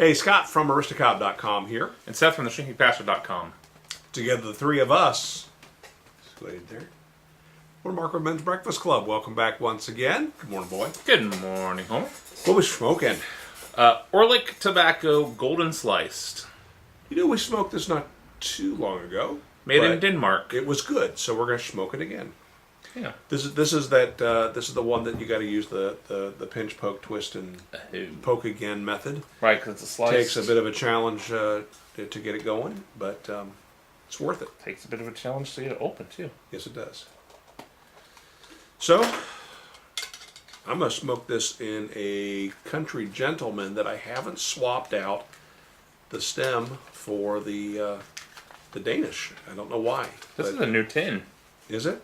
Hey, Scott from Aristocob.com here. And Seth from theshrinkingpastor.com. Together, the three of us. Wait there. We're Markwood Men's Breakfast Club. Welcome back once again. Good morning, boy. Good morning, Homer. What was smoking? Orlik tobacco, golden sliced. You know, we smoked this not too long ago. Made in Denmark. It was good, so we're going to smoke it again. Yeah. This is the one that you got to use the pinch, poke, twist, and poke again method. Right, because it's a slice. Takes a bit of a challenge to get it going, but it's worth it. Takes a bit of a challenge to get it open too. Yes, it does. So I'm going to smoke this in a Country Gentleman that I haven't swapped out the stem for the Danish. I don't know why. This is a new tin. Is it?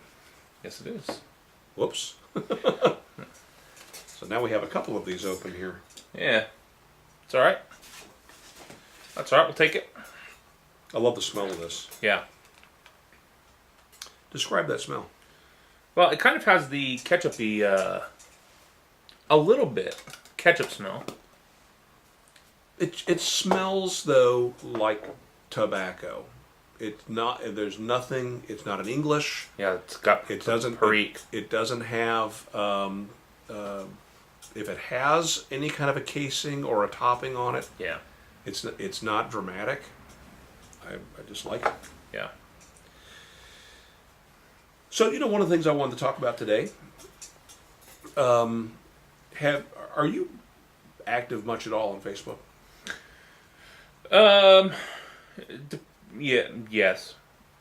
Yes, it is. Whoops. So now we have a couple of these open here. Yeah. It's alright. That's alright, we'll take it. I love the smell of this. Yeah. Describe that smell. Well, it kind of has the ketchup-y, a little bit ketchup smell. It smells, though, like tobacco. It's not. There's nothing. It's not in English. Yeah, it's got. It doesn't. It doesn't have. If it has any kind of a casing or a topping on it, Yeah. it's not dramatic. I just like it. Yeah. So one of the things I wanted to talk about today. Are you active much at all on Facebook? Yeah, yes,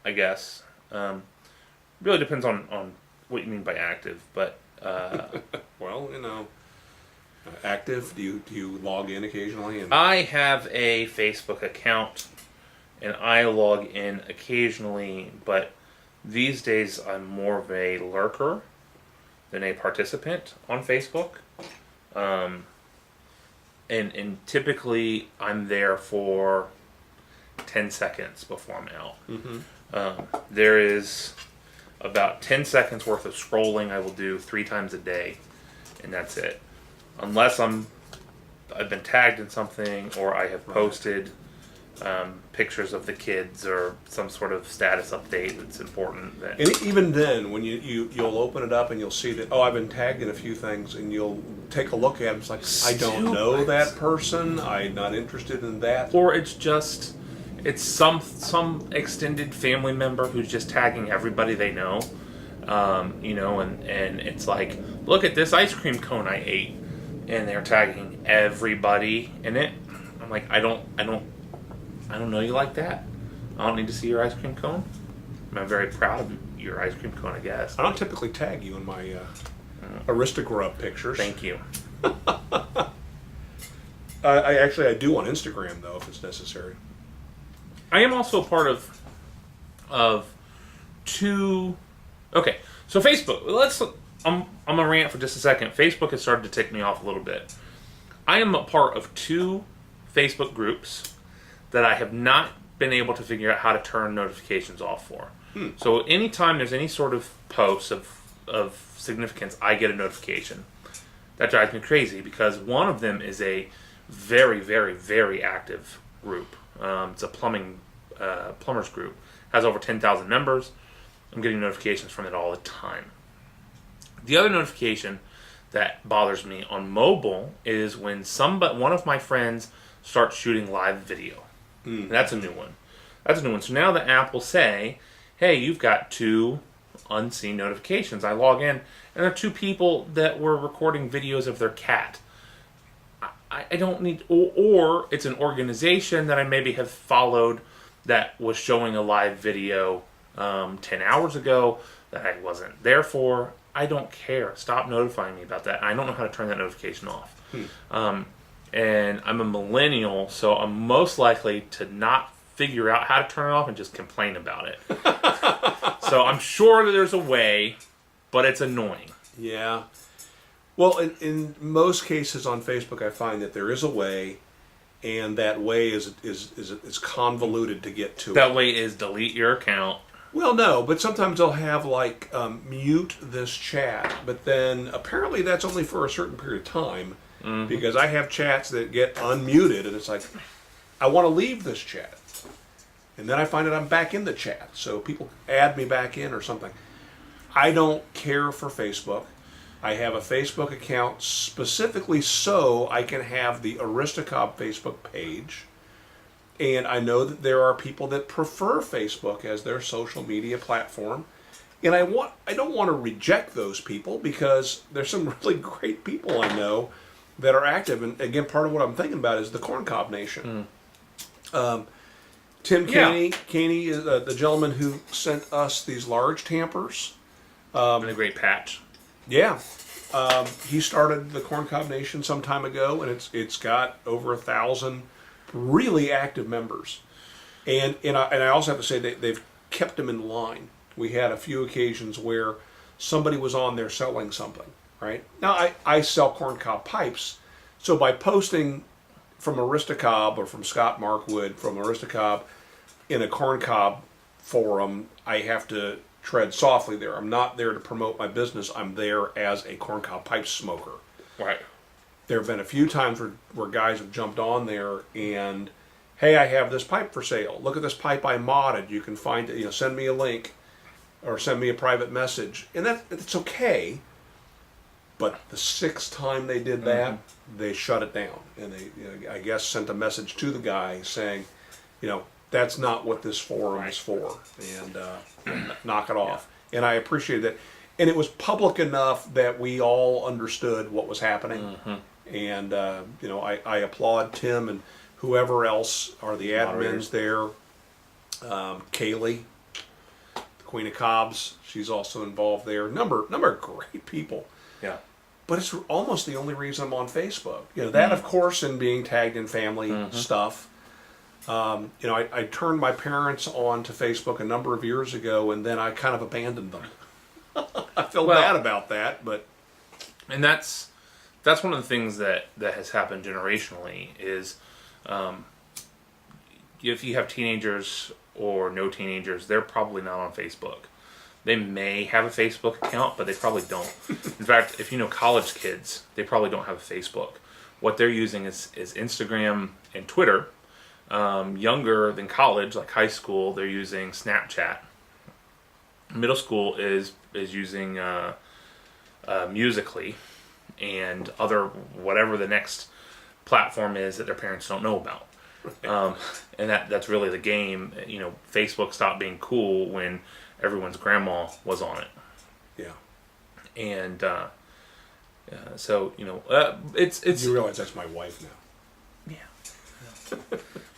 I guess. Really depends on what you mean by active, but Well, active. Do you log in occasionally? I have a Facebook account, and I log in occasionally, but these days I'm more of a lurker than a participant on Facebook. And typically I'm there for 10 seconds before I'm out. Mm-hmm. There is about 10 seconds worth of scrolling I will do 3 times a day, and that's it. Unless I've been tagged in something, or I have posted pictures of the kids or some sort of status update that's important. And even then, when you'll open it up and you'll see that, I've been tagged in a few things, and you'll take a look at it. It's like, I don't know that person. I'm not interested in that. Or it's some extended family member who's just tagging everybody they know. And it's like, look at this ice cream cone I ate, and they're tagging everybody in it. I'm like, I don't know you like that. I don't need to see your ice cream cone. I'm very proud of your ice cream cone, I guess. I don't typically tag you in my Aristocob pictures. Thank you. I do on Instagram, though, if it's necessary. I am also a part of 2. Okay, so Facebook. I'm gonna rant for just a second. Facebook has started to tick me off a little bit. I am a part of 2 Facebook groups that I have not been able to figure out how to turn notifications off for. So anytime there's any sort of post of significance, I get a notification. That drives me crazy, because one of them is a very, very, very active group. It's a plumbers group. Has over 10,000 members. I'm getting notifications from it all the time. The other notification that bothers me on mobile is when one of my friends starts shooting live video. And that's a new one. So now the app will say, hey, you've got 2 unseen notifications. I log in, and there are 2 people that were recording videos of their cat. I don't need, or it's an organization that I maybe have followed that was showing a live video 10 hours ago that I wasn't there for. I don't care. Stop notifying me about that. I don't know how to turn that notification off. And I'm a millennial, so I'm most likely to not figure out how to turn it off and just complain about it. So I'm sure that there's a way, but it's annoying. Yeah. Well, in most cases on Facebook, I find that there is a way, and that way is convoluted to get to. That way is delete your account. Well, no, but sometimes they'll have mute this chat, but then apparently that's only for a certain period of time. because I have chats that get unmuted, and it's like, I want to leave this chat. And then I find that I'm back in the chat. So people add me back in or something. I don't care for Facebook. I have a Facebook account specifically so I can have the Aristocob Facebook page. And I know that there are people that prefer Facebook as their social media platform. And I don't want to reject those people because there's some really great people I know that are active. And again, part of what I'm thinking about is the Corncob Nation. Tim Caney is the gentleman who sent us these large tampers. And a great patch. Yeah. He started the Corncob Nation some time ago, and it's got over 1,000 really active members. And I also have to say they've kept them in line. We had a few occasions where somebody was on there selling something, right? Now, I sell corncob pipes, so by posting from Aristocob or from Scott Markwood from Aristocob in a corncob forum, I have to tread softly there. I'm not there to promote my business. I'm there as a corncob pipe smoker. Right. There have been a few times where guys have jumped on there and, hey, I have this pipe for sale. Look at this pipe I modded. You can find it. Send me a link or send me a private message. And that's okay. But the sixth time they did that, they shut it down. And they, I guess, sent a message to the guy saying, that's not what this forum is for. And knock it off. And I appreciated that. And it was public enough that we all understood what was happening. And, I applaud Tim and whoever else are the admins there. Kaylee, the Queen of Cobs, she's also involved there. Number of great people. Yeah. But it's almost the only reason I'm on Facebook. That, of course, and being tagged in family stuff. I turned my parents on to Facebook a number of years ago, and then I kind of abandoned them. I feel bad about that, but... And that's one of the things that has happened generationally is if you have teenagers or no teenagers, they're probably not on Facebook. They may have a Facebook account, but they probably don't. In fact, if you know college kids, they probably don't have a Facebook. What they're using is Instagram and Twitter. Younger than college, like high school, they're using Snapchat. Middle school is using Musical.ly and other whatever the next platform is that their parents don't know about. And that's really the game. Facebook stopped being cool when everyone's grandma was on it. Yeah. And so it's you realize that's my wife now. Yeah.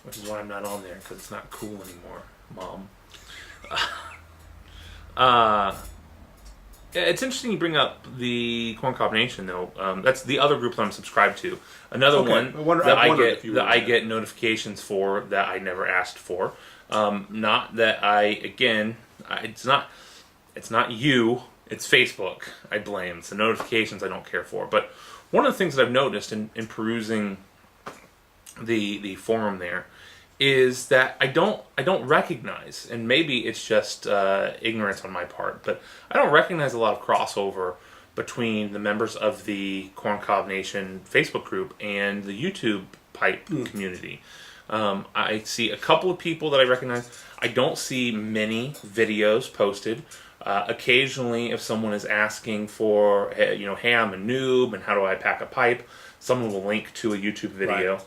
Which is why I'm not on there, because it's not cool anymore, Mom. It's interesting you bring up the Corncob Nation, though. That's the other group that I'm subscribed to. Another one that I get notifications for that I never asked for. Not that it's not you. It's Facebook. I blame. It's the notifications I don't care for. But one of the things that I've noticed in perusing the forum there is that I don't recognize, and maybe it's just ignorance on my part, but I don't recognize a lot of crossover between the members of the Corncob Nation Facebook group and the YouTube pipe community. I see a couple of people that I recognize. I don't see many videos posted. Occasionally, if someone is asking for, hey, I'm a noob and how do I pack a pipe, someone will link to a YouTube video.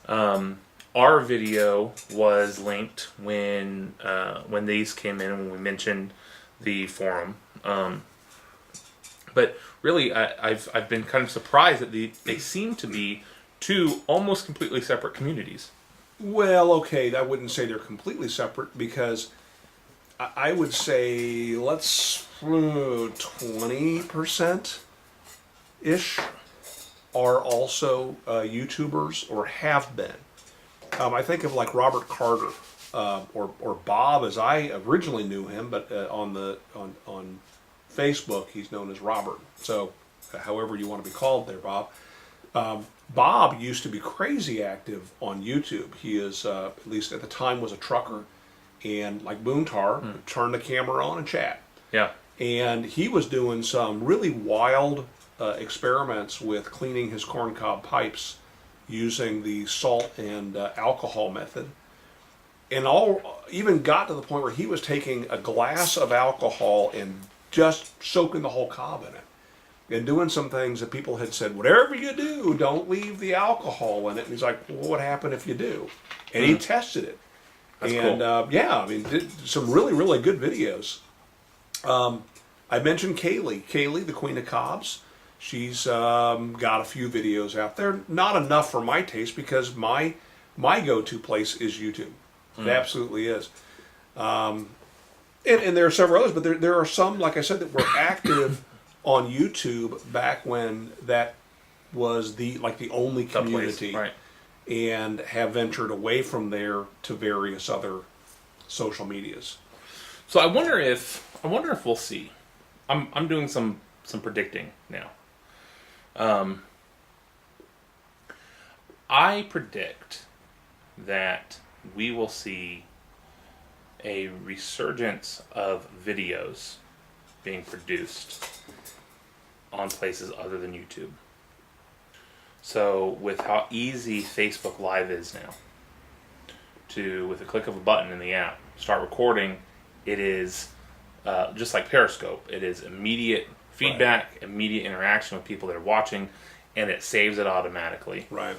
Right. Our video was linked when these came in and when we mentioned the forum. But really, I've been kind of surprised that they seem to be two almost completely separate communities. Well, okay, I wouldn't say they're completely separate because I would say 20%-ish are also YouTubers or have been. I think of like Robert Carter or Bob, as I originally knew him, but on Facebook he's known as Robert. So, however you want to be called there, Bob. Bob used to be crazy active on YouTube. He is, at least at the time, was a trucker, and like Boontar, turn the camera on and chat. Yeah. And he was doing some really wild experiments with cleaning his corncob pipes using the salt and alcohol method, and even got to the point where he was taking a glass of alcohol and just soaking the whole cob in it, and doing some things that people had said, whatever you do, don't leave the alcohol in it. And he's like, well, what happened if you do? And he tested it. That's and cool. yeah, I mean, did some really, really good videos. I mentioned Kaylee, the Queen of Cobs. She's got a few videos out there. Not enough for my taste, because my go-to place is YouTube. It absolutely is. And there are several others, but there are some, like I said, that were active on YouTube back when that was the only community, right? And have ventured away from there to various other social medias. So I wonder if we'll see. I'm doing some predicting now. I predict that we will see a resurgence of videos being produced on places other than YouTube. So with how easy Facebook Live is now, to, with a click of a button in the app, start recording, it is just like Periscope. It is immediate feedback, right, immediate interaction with people that are watching, and it saves it automatically. Right.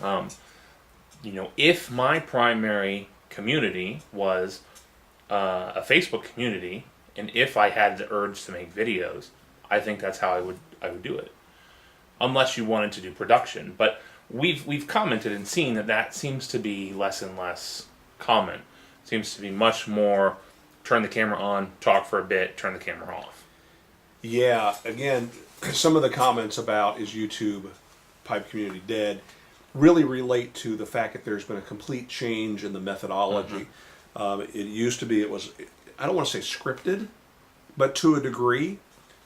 If my primary community was a Facebook community, and if I had the urge to make videos, I think that's how I would do it. Unless you wanted to do production, but we've commented and seen that seems to be less and less common. Seems to be much more turn the camera on, talk for a bit, turn the camera off. Yeah, again, some of the comments about is YouTube pipe community dead really relate to the fact that there's been a complete change in the methodology. It used to be, I don't want to say scripted, but to a degree,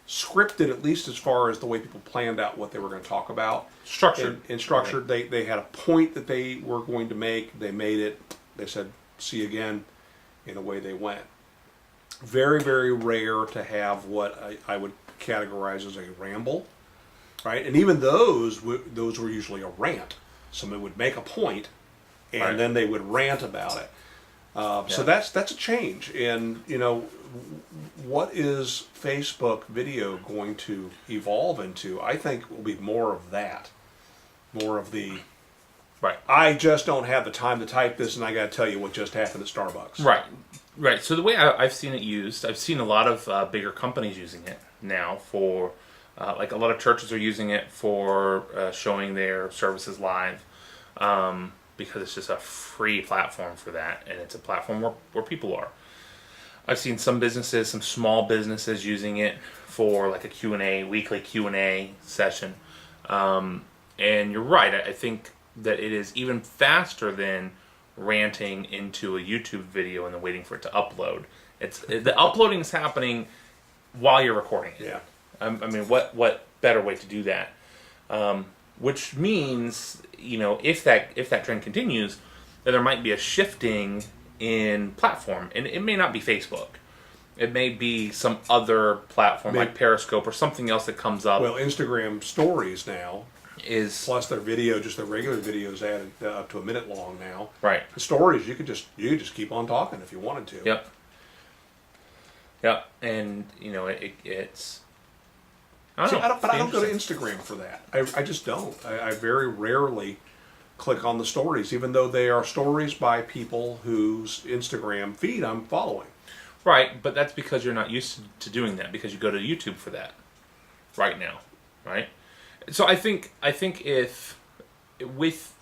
scripted, at least as far as the way people planned out what they were going to talk about. Structured. And structured. Right. They had a point that they were going to make. They made it. They said, see you again, and away they went. Very, very rare to have what I would categorize as a ramble, right? And even those were usually a rant. Somebody would make a point, and right, then they would rant about it. So that's a change. And what is Facebook video going to evolve into? I think will be more of that, more of the right. I just don't have the time to type this, and I got to tell you what just happened at Starbucks. Right. So the way I've seen it used, I've seen a lot of bigger companies using it now for, like a lot of churches are using it for showing their services live, because it's just a free platform for that, and it's a platform where people are. I've seen some businesses, some small businesses using it for like a Q&A, weekly Q&A session. And you're right, I think that it is even faster than ranting into a YouTube video and then waiting for it to upload. The uploading is happening while you're recording it. Yeah. I mean, what better way to do that? Which means, if that trend continues, then there might be a shifting in platform, and it may not be Facebook. It may be some other platform like Periscope or something else that comes up. Well, Instagram stories now is plus their video, just their regular videos added up to a minute long now. Right. The stories you could just keep on talking if you wanted to. Yep. And it's. I don't go to Instagram for that. I just don't. I very rarely click on the stories, even though they are stories by people whose Instagram feed I'm following. Right, but that's because you're not used to doing that, because you go to YouTube for that right now, right? So I think if with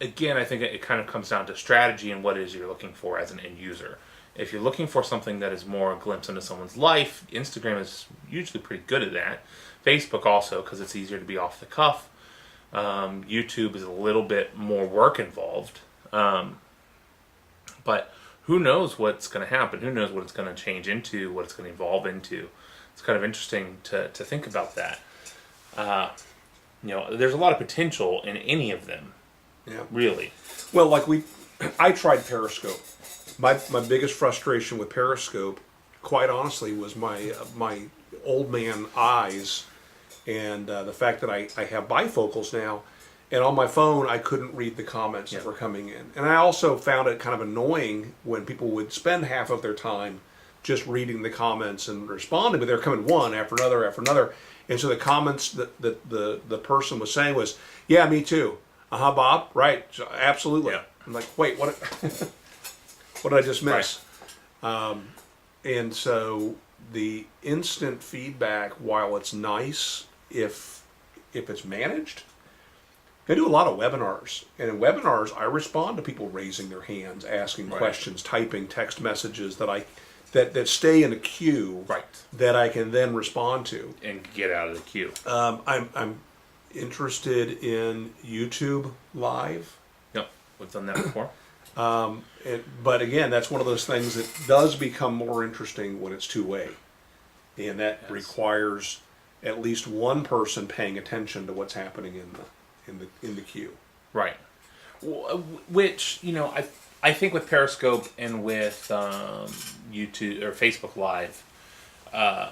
again, I think it kind of comes down to strategy and what it is you're looking for as an end user. If you're looking for something that is more a glimpse into someone's life, Instagram is usually pretty good at that. Facebook also, because it's easier to be off the cuff. YouTube is a little bit more work involved. But who knows what's going to happen? Who knows what it's going to change into, what it's going to evolve into. It's kind of interesting to think about that. There's a lot of potential in any of them. Yeah. Really. Well, I tried Periscope. My biggest frustration with Periscope, quite honestly, was my old man eyes, and the fact that I have bifocals now, and on my phone I couldn't read the comments that were coming in. And I also found it kind of annoying when people would spend half of their time just reading the comments and responding, but they're coming one after another after another. And so the comments that the person was saying was, yeah, me too. Bob, right, so, absolutely. Yeah. I'm like, wait, what? What did I just miss? Right. And so the instant feedback, while it's nice if it's managed, I do a lot of webinars. And in webinars, I respond to people raising their hands, asking questions, typing text messages that stay in a queue that I can then respond to. And get out of the queue. I'm interested in YouTube Live. Yep, we've done that before. But again, that's one of those things that does become more interesting when it's two-way. And that requires at least one person paying attention to what's happening in the queue. Right. Which, I think with Periscope and with YouTube or Facebook Live, I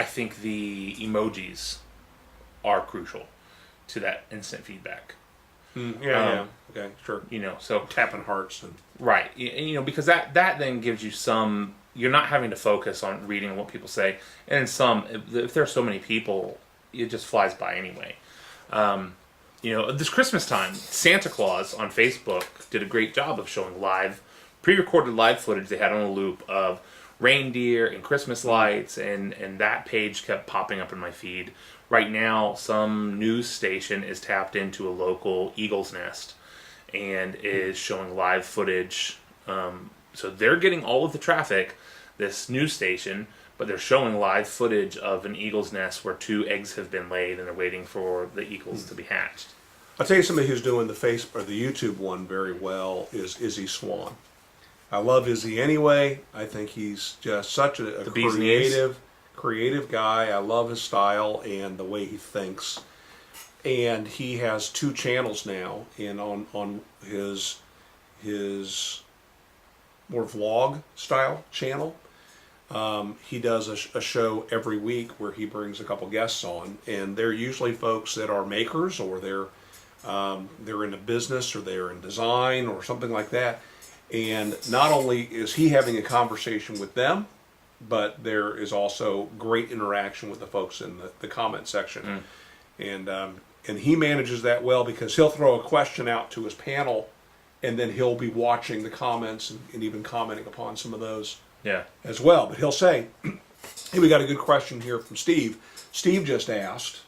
think the emojis are crucial to that instant feedback. Yeah. Okay, sure. So tapping hearts and right. Because that then gives you some. You're not having to focus on reading what people say, and in some, if there's so many people, it just flies by anyway. This Christmas time, Santa Claus on Facebook did a great job of showing pre-recorded live footage they had on a loop of reindeer and Christmas lights, and that page kept popping up in my feed. Right now, some news station is tapped into a local eagle's nest and is showing live footage. So they're getting all of the traffic, this news station, but they're showing live footage of an eagle's nest where 2 eggs have been laid and they're waiting for the eagles to be hatched. I'll tell you somebody who's doing the YouTube one very well is Izzy Swan. I love Izzy anyway. I think he's just such a creative guy. I love his style and the way he thinks. And he has 2 channels now, and on his more vlog style channel, he does a show every week where he brings a couple guests on, and they're usually folks that are makers, or they're in a business, or they're in design or something like that. And not only is he having a conversation with them, but there is also great interaction with the folks in the comment section. And he manages that well, because he'll throw a question out to his panel, and then he'll be watching the comments and even commenting upon some of those as well. But he'll say, hey, we got a good question here from Steve. Steve just asked,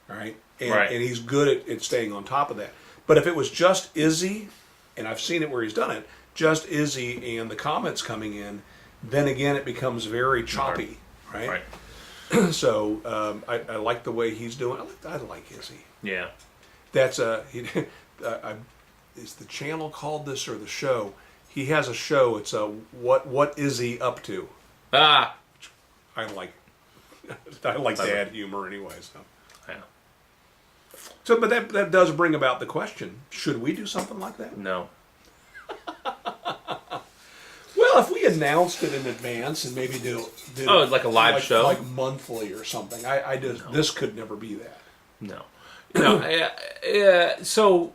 all right? And he's good at staying on top of that. But if it was just Izzy, and I've seen it where he's done it, just Izzy and the comments coming in, then again it becomes very choppy, right? So I like the way he's doing. I like Izzy. Yeah. That's is the channel called this, or the show? He has a show. It's what is he up to? I like dad humor anyway. So, but that does bring about the question: should we do something like that? No. Well, if we announced it in advance and maybe do like a live show, like monthly or something, this could never be that. No. So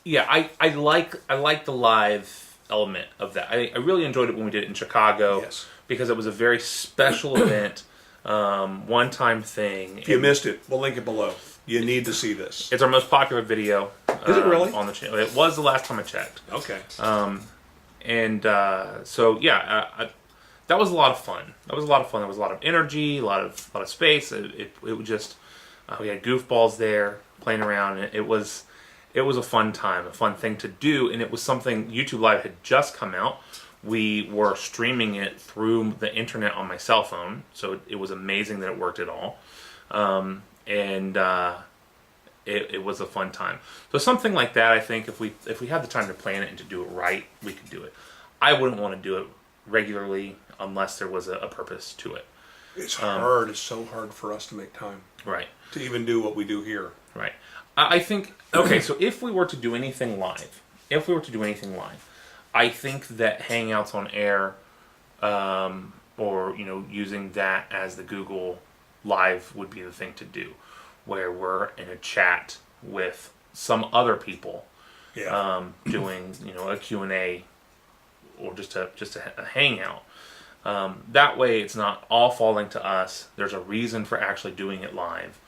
yeah, I like the live element of that. I really enjoyed it when we did it in Chicago, because it was a very special event, one-time thing. If you missed it, we'll link it below. You need to see this. It's our most popular video. Is it really? On the channel? It was the last time I checked. Okay. So yeah, that was a lot of fun. There was a lot of energy, a lot of space. It was just we had goofballs there playing around. It was a fun time, a fun thing to do, and it was something. YouTube Live had just come out. We were streaming it through the internet on my cell phone, so it was amazing that it worked at all. It was a fun time. So something like that, I think if we had the time to plan it and to do it right, we could do it. I wouldn't want to do it regularly unless there was a purpose to it. It's hard. It's so hard for us to make time. Right. To even do what we do here. Right. I think, okay, so if we were to do anything live, I think that Hangouts on Air, or or using that as the Google Live would be the thing to do, where we're in a chat with some other people, doing a Q&A or just a hangout. That way, it's not all falling to us. There's a reason for actually doing it live,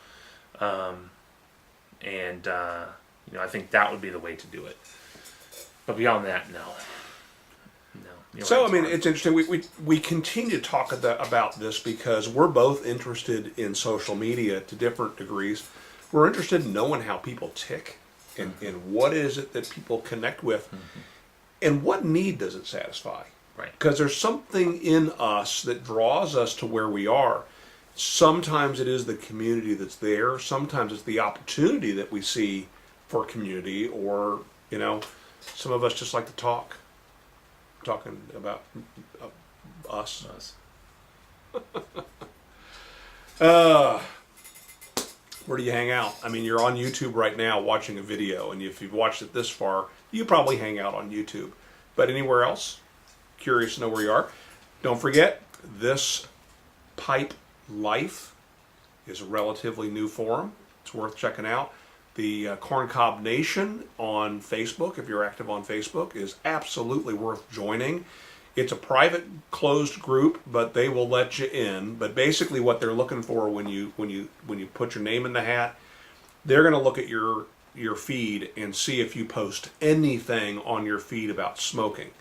and I think that would be the way to do it. But beyond that, no. So, I mean, it's interesting. We continue to talk about this because we're both interested in social media to different degrees. We're interested in knowing how people tick and what is it that people connect with and what need does it satisfy. Right. Because there's something in us that draws us to where we are. Sometimes it is the community that's there. Sometimes it's the opportunity that we see for community, or, some of us just like to talk. Talking about us. Where do you hang out? I mean, you're on YouTube right now watching a video, and if you've watched it this far, you probably hang out on YouTube. But anywhere else? Curious to know where you are. Don't forget, this Pipe Life is a relatively new forum. It's worth checking out. The Corncob Nation on Facebook, if you're active on Facebook, is absolutely worth joining. It's a private, closed group, but they will let you in. But basically, what they're looking for when you put your name in the hat, they're going to look at your feed and see if you post anything on your feed about smoking.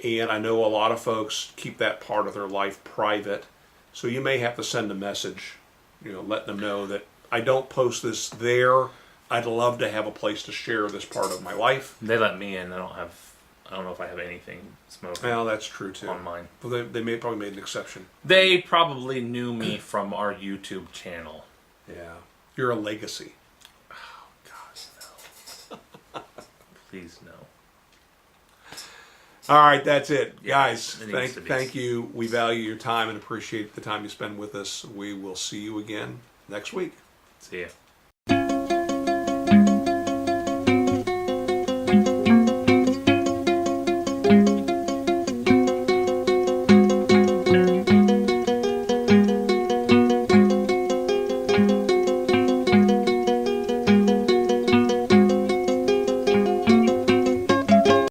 And I know a lot of folks keep that part of their life private, so you may have to send a message, letting them know that I don't post this there. I'd love to have a place to share this part of my life. They let me in. I don't know if I have anything smoking. Well, that's true too. On mine. Well, they probably made an exception. They probably knew me from our YouTube channel. Yeah. You're a legacy. Oh, God, no. Please, no. All right, that's it. Yeah, Guys, thank you. We value your time and appreciate the time you spend with us. We will see you again next week. See ya.